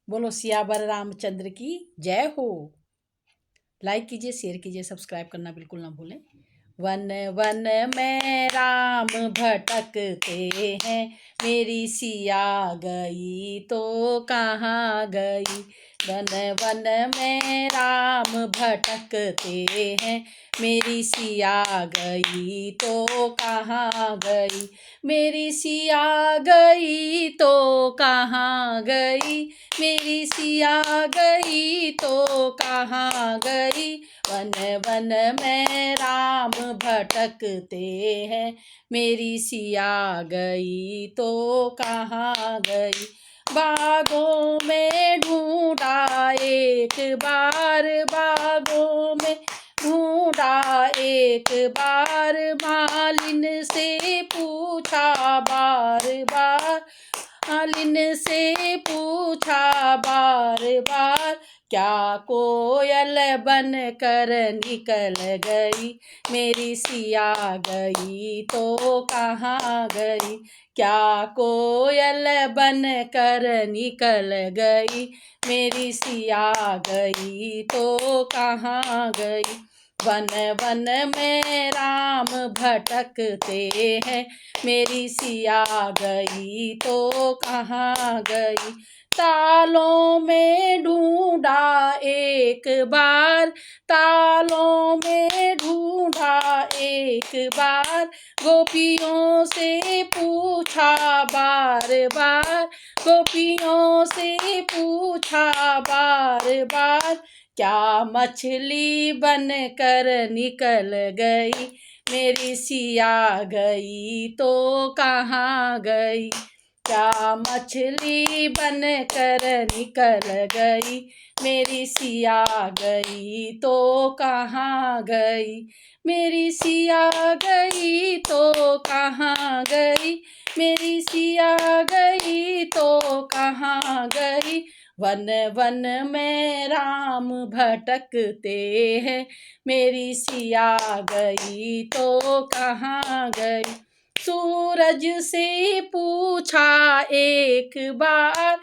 बोलो सियावर रामचंद्र की जय हो। लाइक कीजिए, शेयर कीजिए, सब्सक्राइब करना बिल्कुल ना भूलें। वन वन में राम भटकते हैं, मेरी सिया गई तो कहाँ गई। वन वन में राम भटकते हैं, मेरी सिया गई तो कहाँ गई। मेरी सिया गई तो कहाँ गई, मेरी सिया गई तो कहाँ गई। वन वन में राम भटकते हैं, मेरी सिया गई तो कहाँ गई। बागों में ढूंढा एक बार, बागों में ढूंढा एक बार, मालिन से पूछा बार बार, मालिन से पूछा बार बार, क्या कोयल बन कर निकल गई, मेरी सिया गई तो कहाँ गई। क्या कोयल बन कर निकल गई, मेरी सिया गई तो कहाँ गई। वन वन में राम भटकते हैं, मेरी सिया गई तो कहाँ गई। तालों में ढूंढा एक बार, तालों में ढूंढा एक बार, गोपियों से पूछा बार बार, गोपियों से पूछा बार बार, क्या मछली बन कर निकल गई, मेरी सिया गई तो कहाँ गई। क्या मछली बन कर निकल गई, मेरी सिया गई तो कहाँ गई। मेरी सिया गई तो कहाँ गई, मेरी सिया गई तो कहाँ गई। वन वन में राम भटकते हैं, मेरी सिया गई तो कहाँ गई। सूरज से पूछा एक बार,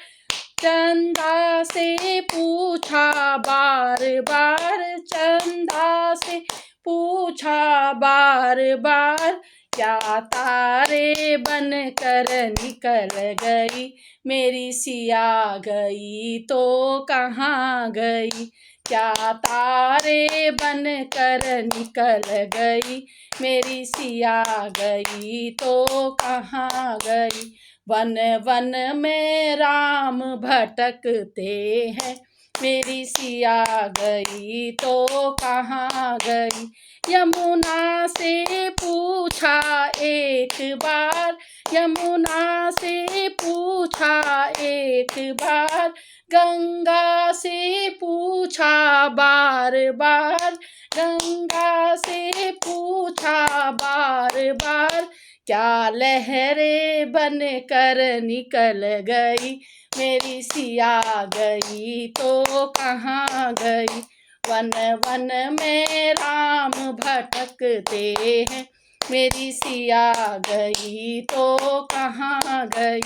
चंदा से पूछा बार बार, चंदा से पूछा बार बार, क्या तारे बन कर निकल गई, मेरी सिया गई तो कहाँ गई। क्या तारे बन कर निकल गई, मेरी सिया गई तो कहाँ गई। वन वन में राम भटकते हैं, मेरी सिया गई तो कहाँ गई। यमुना से पूछा एक बार, यमुना से पूछा एक बार, गंगा से पूछा बार बार, गंगा से पूछा बार बार, क्या लहरें बन कर निकल गई, मेरी सिया गई तो कहाँ गई। वन वन में राम भटकते हैं, मेरी सिया गई तो कहाँ गई।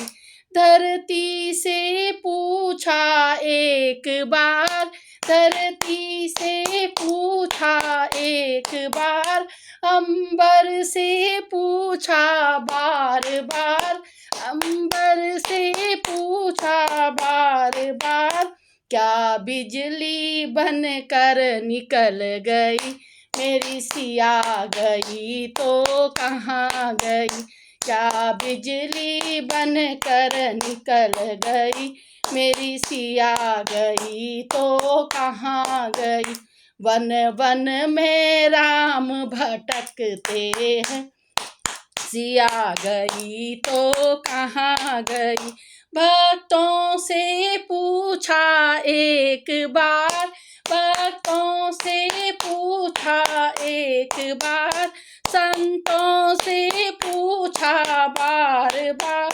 धरती से पूछा एक बार, धरती से पूछा एक बार, अंबर से पूछा बार बार, अंबर से पूछा बार बार, क्या बिजली बन कर निकल गई, मेरी सिया गई तो कहाँ गई। क्या बिजली बन कर निकल गई, मेरी सिया गई तो कहाँ गई। वन वन में राम भटकते हैं, सिया गई तो कहाँ गई। भक्तों से पूछा एक बार, भक्तों से पूछा एक बार, संतों से पूछा बार बार,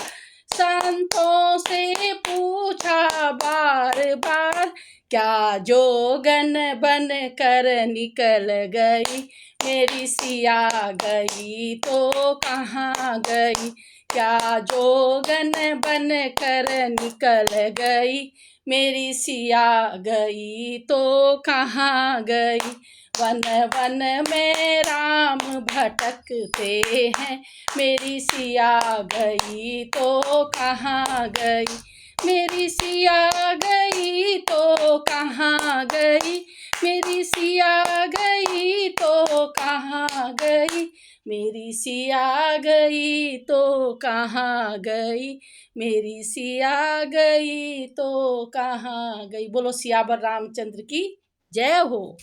संतों से पूछा बार बार, क्या जोगन बन कर निकल गई, मेरी सिया गई तो कहाँ गई। क्या जोगन बन कर निकल गई, मेरी सिया गई तो कहाँ गई। वन वन में राम भटकते हैं, मेरी सिया गई तो कहाँ गई। मेरी सिया गई तो कहाँ गई, मेरी सिया गई तो कहाँ गई। मेरी सिया गई तो कहाँ गई, मेरी सिया गई तो कहाँ गई। बोलो सियावर रामचंद्र की जय हो।